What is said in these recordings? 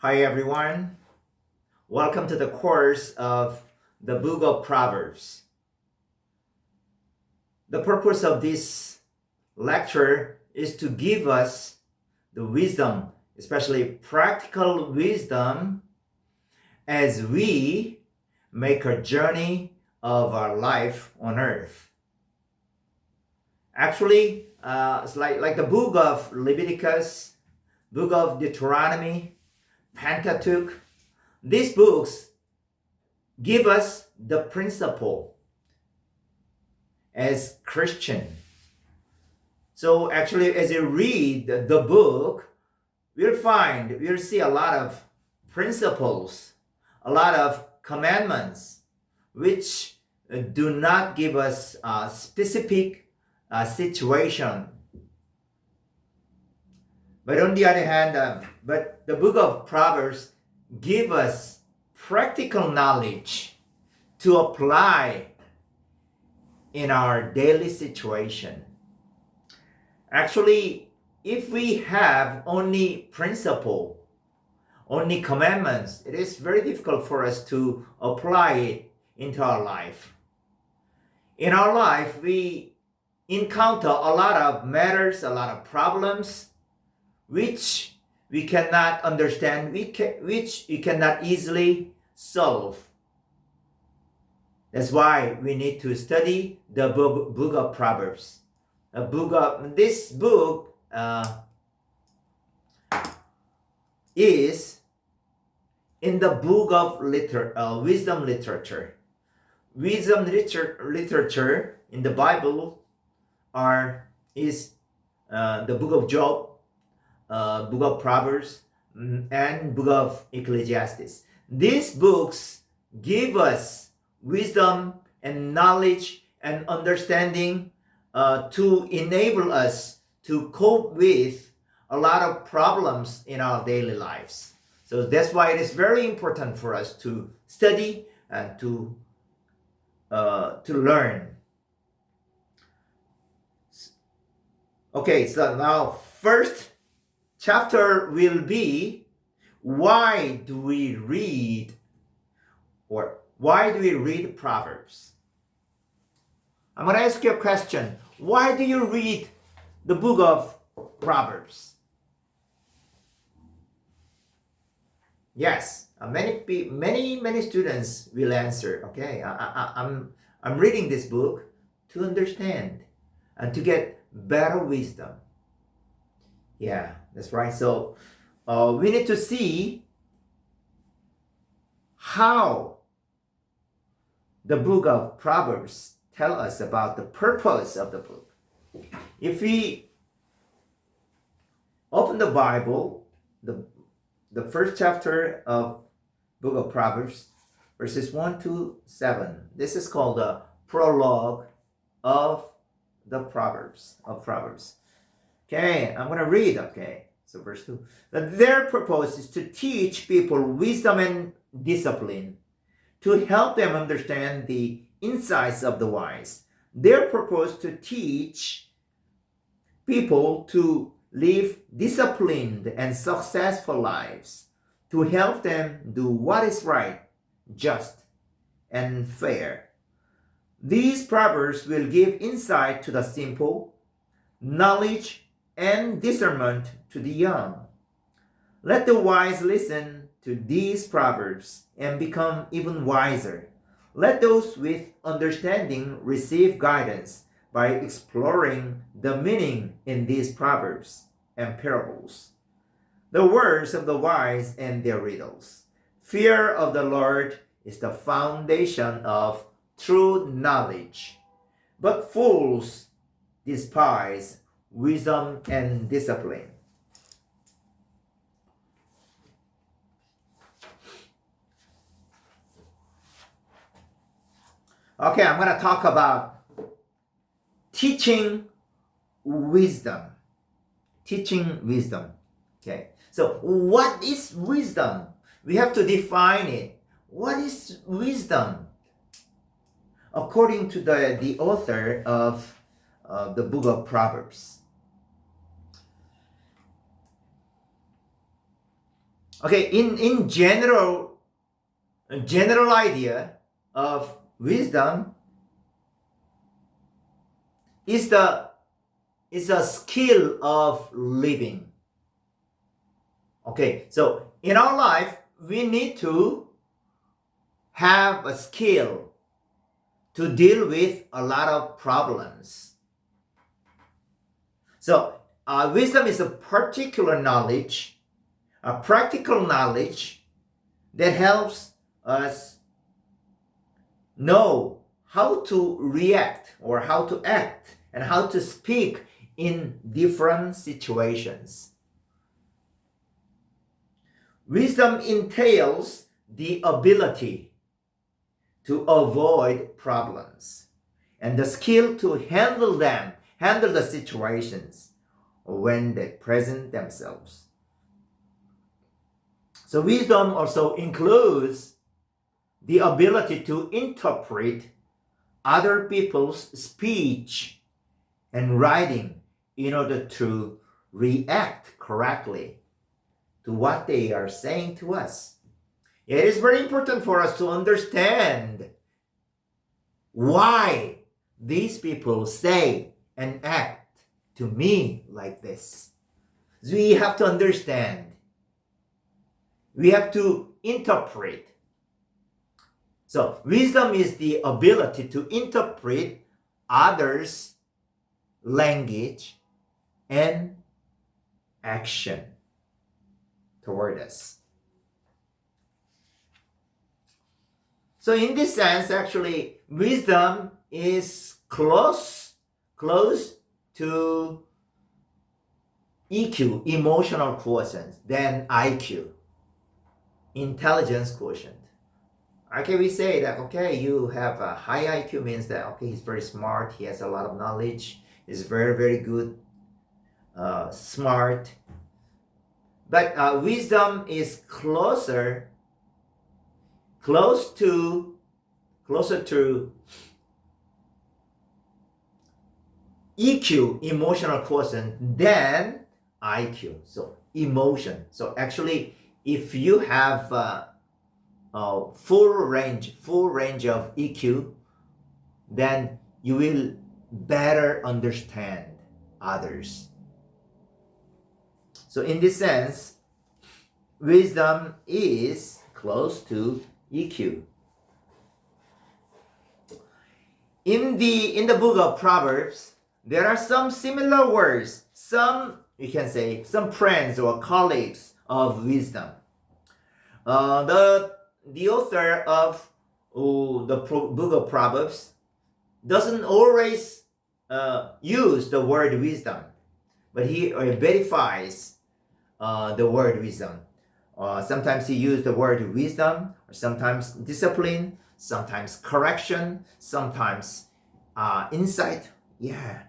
Hi everyone, welcome to the course of the book of Proverbs. The purpose of this lecture is to give us the wisdom, especially practical wisdom, as we make a journey of our life on earth. Actually, it's like the book of Leviticus, book of Deuteronomy, Pentateuch. These books give us the principle as Christian. So actually, as you read the book, we'll see a lot of principles, a lot of commandments, which do not give us a specific situation. But on the other hand, but the book of Proverbs give us practical knowledge to apply in our daily situation. Actually, if we have only principle, only commandments, it is very difficult for us to apply it into our life. In our life, we encounter a lot of matters, a lot of problems, which we cannot understand, which we cannot easily solve. That's why we need to study the book of Proverbs. This book is in the book of wisdom literature. Wisdom literature in the Bible is the book of Job, book of Proverbs, and book of Ecclesiastes. These books give us wisdom and knowledge and understanding to enable us to cope with a lot of problems in our daily lives. So that's why it is very important for us to study and to learn. Okay, so now first chapter will be why do we read Proverbs? I'm going to ask you a question. Why do you read the book of Proverbs? Yes, many students will answer. Okay, I'm reading this book to understand and to get better wisdom. Yeah, that's right. So we need to see how the book of Proverbs tell us about the purpose of the book. If we open the Bible, the first chapter of book of Proverbs, verses 1 to 7, this is called the prologue of the Proverbs. Okay, I'm going to read. Okay, so verse 2. Their purpose is to teach people wisdom and discipline, to help them understand the insights of the wise. Their purpose to teach people to live disciplined and successful lives, to help them do what is right, just, and fair. These proverbs will give insight to the simple, knowledge and discernment to the young. Let the wise listen to these proverbs and become even wiser. Let those with understanding receive guidance by exploring the meaning in these proverbs and parables. The words of the wise and their riddles. Fear of the Lord is the foundation of true knowledge, but fools despise wisdom and discipline. Okay, I'm going to talk about teaching wisdom. Teaching wisdom. Okay, so what is wisdom? We have to define it. What is wisdom? According to the author of the book of Proverbs, Okay, in general idea of wisdom is the is a skill of living. Okay, so in our life we need to have a skill to deal with a lot of problems. So wisdom is a particular knowledge, a practical knowledge that helps us know how to react or how to act and how to speak in different situations. Wisdom entails the ability to avoid problems and the skill to handle them, handle the situations when they present themselves. So wisdom also includes the ability to interpret other people's speech and writing in order to react correctly to what they are saying to us. It is very important for us to understand why these people say and act to me like this. We have to understand. We have to interpret. So, wisdom is the ability to interpret others' language and action toward us. So in this sense, actually, wisdom is close to EQ, emotional quotient, than IQ, intelligence quotient. Okay, we say that, okay, you have a high IQ means that, okay, he's very smart, he has a lot of knowledge, he's very, very good, smart. But wisdom is closer to EQ, emotional quotient, than IQ. So emotion. So actually, if you have full range of EQ, then you will better understand others. So in this sense, wisdom is close to EQ. In the book of Proverbs, there are some similar words, some, you can say, some friends or colleagues of wisdom. The author of book of Proverbs doesn't always use the word wisdom, but he verifies the word wisdom. Sometimes he used the word wisdom, or sometimes discipline, sometimes correction, sometimes insight. Yeah,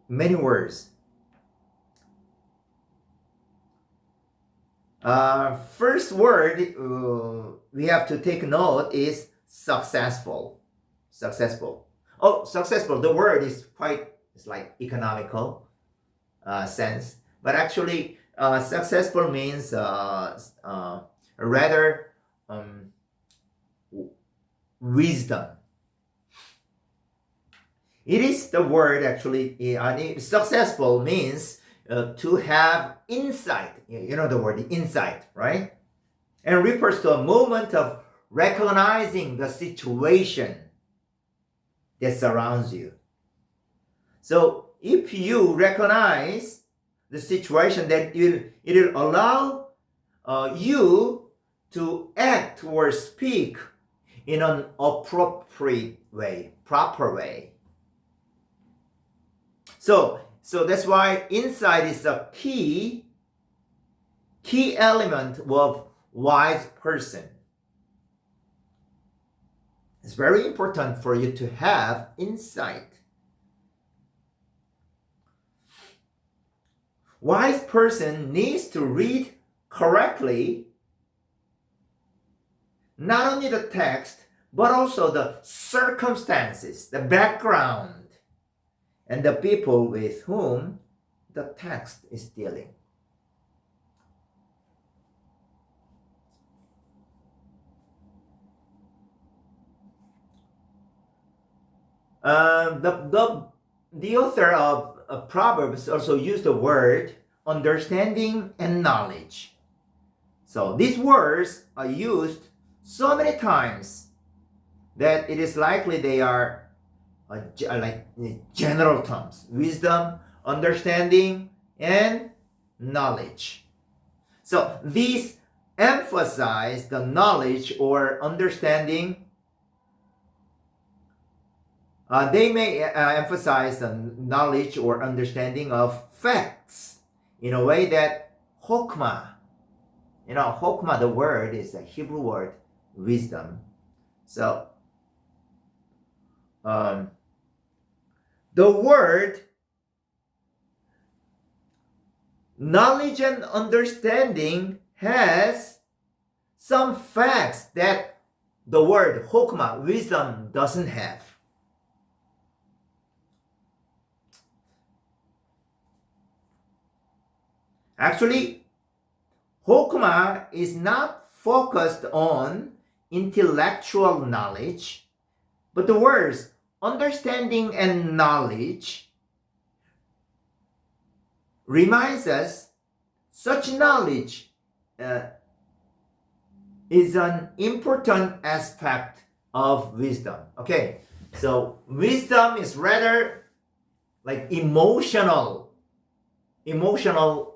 many words. First word we have to take note is successful. Successful. Oh, successful. The word is it's like economical sense, but actually successful means rather wisdom. It is the word actually. Successful means to have insight. You know the word insight, right? And refers to a moment of recognizing the situation that surrounds you. So if you recognize the situation, then it will allow you to act or speak in an appropriate way, proper way. So that's why insight is a key element of wise person. It's very important for you to have insight. Wise person needs to read correctly not only the text, but also the circumstances, the background, and the people with whom the text is dealing. The author of Proverbs also used the word understanding and knowledge. So these words are used so many times that it is likely they are like general terms: wisdom, understanding, and knowledge. So these emphasize the knowledge or understanding. They may emphasize the knowledge or understanding of facts in a way that chokmah, chokmah, the word is a Hebrew word, wisdom. So the word knowledge and understanding has some facts that the word chokmah, wisdom, doesn't have. Actually, chokmah is not focused on intellectual knowledge, but the words understanding and knowledge reminds us such knowledge is an important aspect of wisdom. Okay, so wisdom is rather like emotional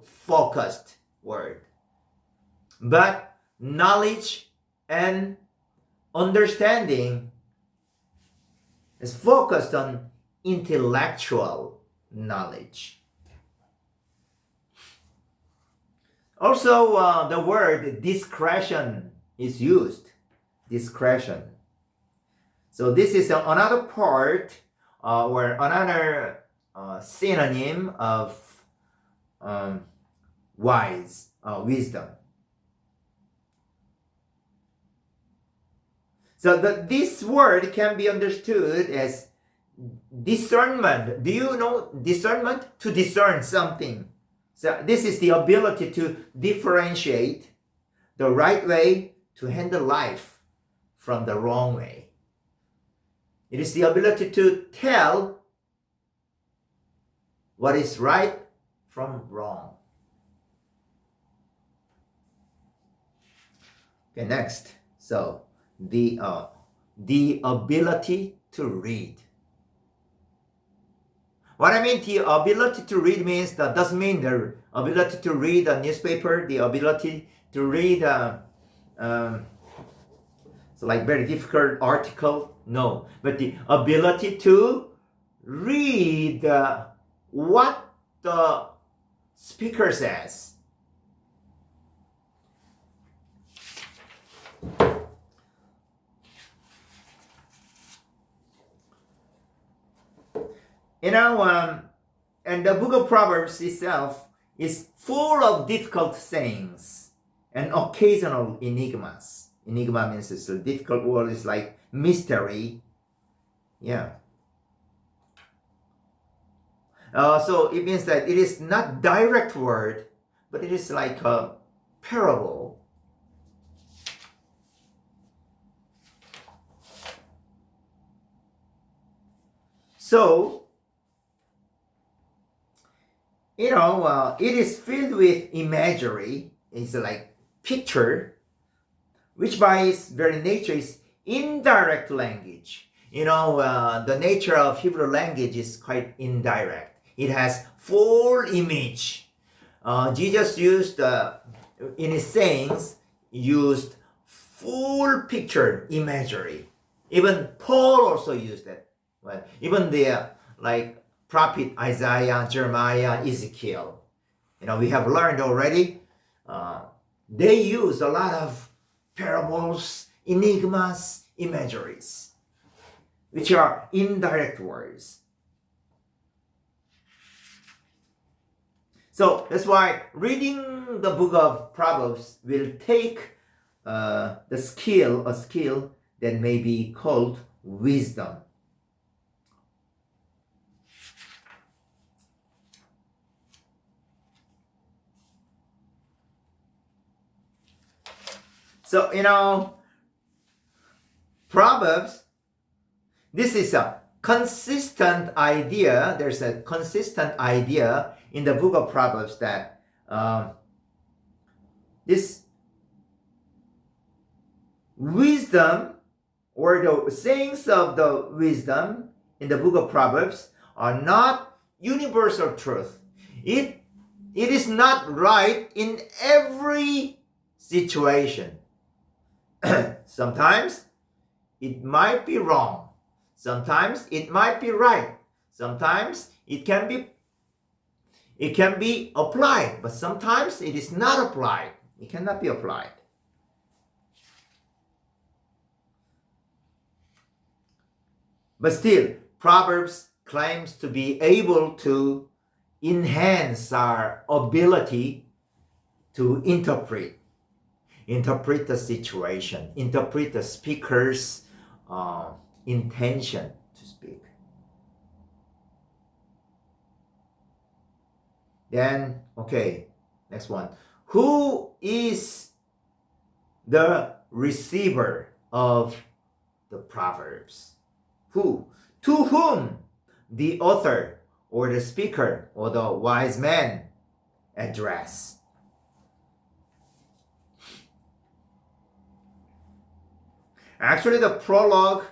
focused word, but knowledge and understanding is focused on intellectual knowledge. Also, the word discretion is used. Discretion. So this is another part or another synonym of wisdom. So this word can be understood as discernment. Do you know discernment? To discern something. So this is the ability to differentiate the right way to handle life from the wrong way. It is the ability to tell what is right from wrong. Okay, next. So the ability to read. What I mean, the ability to read means that doesn't mean the ability to read a newspaper, the ability to read so like very difficult article. No, but the ability to read what the speaker says. And the book of Proverbs itself is full of difficult sayings and occasional enigmas. Enigma means it's a difficult word. It's like mystery. Yeah. So it means that it is not direct word, but it is like a parable. So, it is filled with imagery. It's like picture, which by its very nature is indirect language. The nature of Hebrew language is quite indirect. It has full image. Jesus used, in his sayings, used full picture imagery. Even Paul also used it. Well, even the prophet Isaiah, Jeremiah, Ezekiel, we have learned already. They use a lot of parables, enigmas, imageries, which are indirect words. So that's why reading the book of Proverbs will take a skill that may be called wisdom. So, Proverbs, this is a consistent idea. There's a consistent idea in the book of Proverbs that this wisdom or the sayings of the wisdom in the book of Proverbs are not universal truth. It is not right in every situation. Sometimes it might be wrong. Sometimes it might be right. Sometimes it can be applied, but sometimes it is not applied. It cannot be applied. But still, Proverbs claims to be able to enhance our ability to interpret the situation, interpret the speaker's intention to speak. Then, okay, next one. Who is the receiver of the Proverbs? Who? To whom the author or the speaker or the wise man address? Actually, the prologue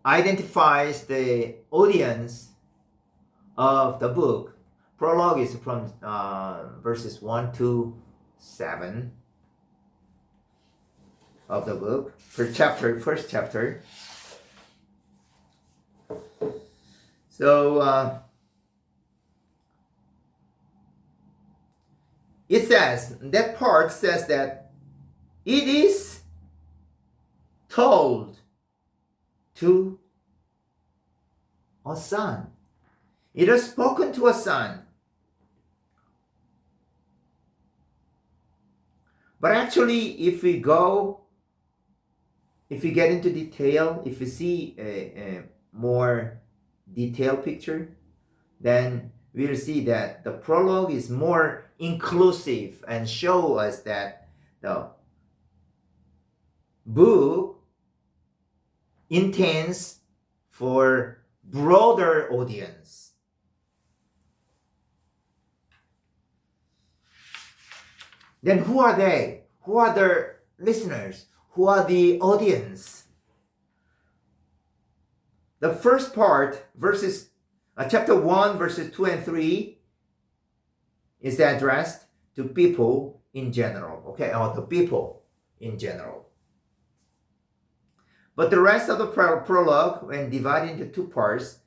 identifies the audience of the book. Prologue is from verses 1 to 7 of the book. First chapter. So it says, that part says that it is told to a son. It is spoken to a son. But actually, if we get into detail, if we see a more detailed picture, then we'll see that the prologue is more inclusive and show us that the book intends for broader audience. Then who are they? Who are the listeners? Who are the audience? The first part, chapter 1, verses 2 and 3, is addressed to people in general, okay, or to people in general. But the rest of the prologue, when divided into two parts,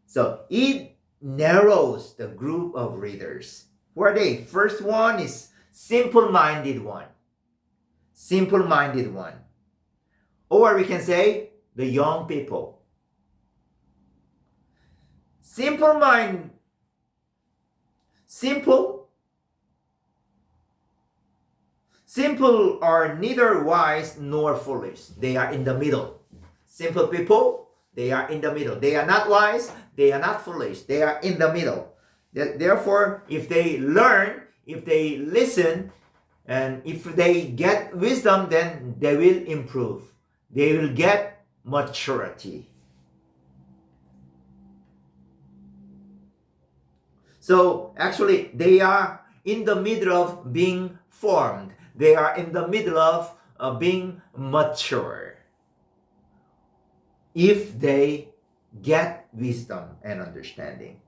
so it narrows the group of readers. Who are they? First one is simple-minded one. Simple-minded one. Or we can say the young people. Simple are neither wise nor foolish. They are in the middle. Simple people, they are in the middle. They are not wise, they are not foolish. They are in the middle. Therefore, if they learn, if they listen, and if they get wisdom, then they will improve. They will get maturity. So actually, they are in the middle of being formed. They are in the middle of being mature. If they get wisdom and understanding.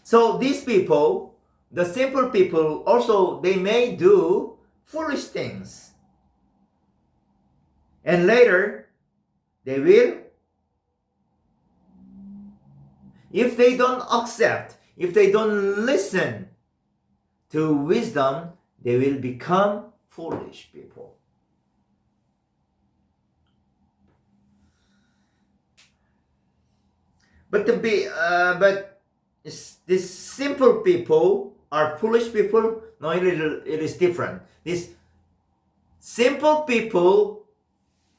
So these people, the simple people, also they may do foolish things. And later, they will, if they don't accept, if they don't listen to wisdom, they will become foolish people. But these simple people are foolish people. No, it is different. These Simple people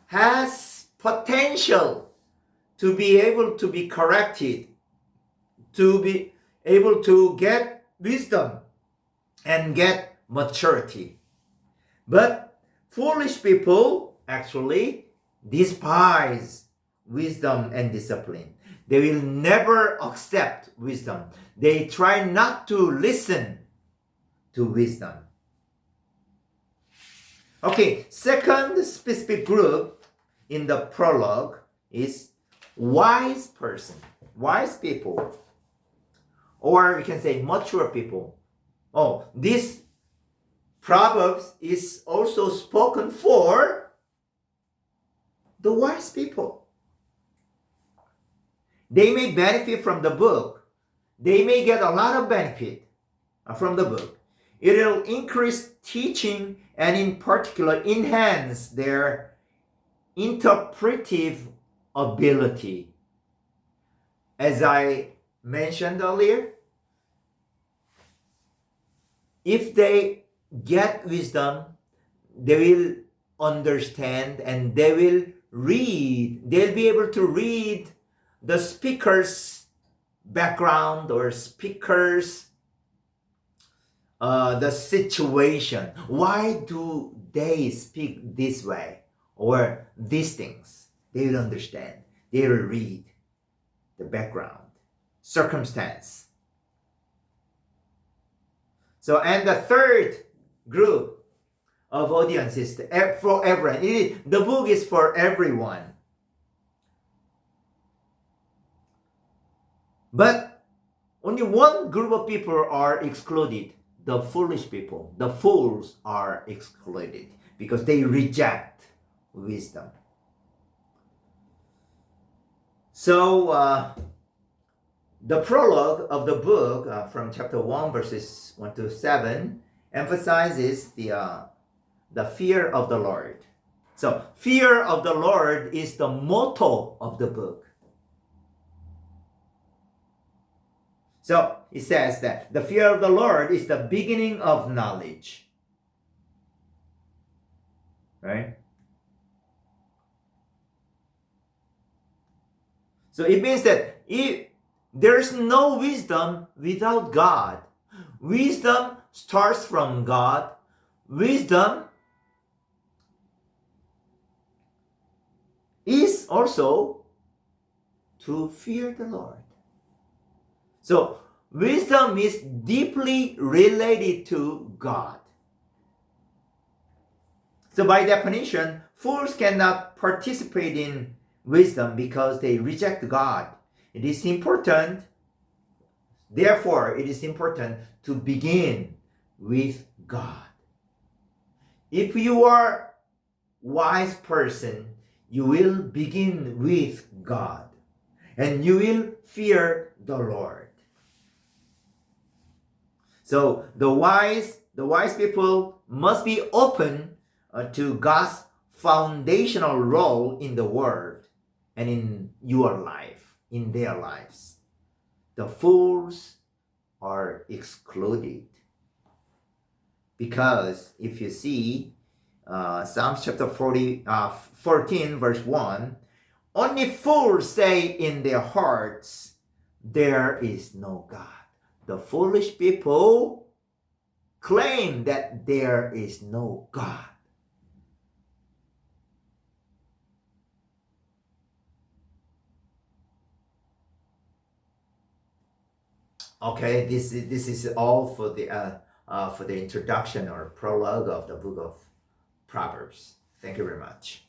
has potential to be able to be corrected, to be able to get wisdom and get maturity. But foolish people actually despise wisdom and discipline. They will never accept wisdom. They try not to listen to wisdom. Okay, second specific group in the prologue is wise person, wise people, or we can say mature people. Oh, this Proverbs is also spoken for the wise people. They may benefit from the book. They may get a lot of benefit from the book. It will increase teaching and in particular enhance their interpretive ability. As I mentioned earlier, if they get wisdom, they will understand and they will read. They'll be able to read the speaker's background or speaker's the situation. Why do they speak this way or these things? They will understand. They will read the background, circumstance. So, and the third group of audience is for everyone. The book is for everyone. But only one group of people are excluded. The foolish people, the fools are excluded because they reject wisdom. So the prologue of the book from chapter 1 verses 1 to 7 emphasizes the fear of the Lord. So fear of the Lord is the motto of the book. So it says that the fear of the Lord is the beginning of knowledge. Right? So it means that there's no wisdom without God. Wisdom starts from God. Wisdom is also to fear the Lord. So, wisdom is deeply related to God. So, by definition, fools cannot participate in wisdom because they reject God. It is important, therefore, it is important to begin with God. If you are a wise person, you will begin with God and you will fear the Lord. So the wise people must be open to God's foundational role in the world and in your life, in their lives. The fools are excluded. Because if you see Psalms chapter 14 verse 1, only fools say in their hearts, there is no God. The foolish people claim that there is no God. Okay, this is all for the introduction or prologue of the book of Proverbs. Thank you very much.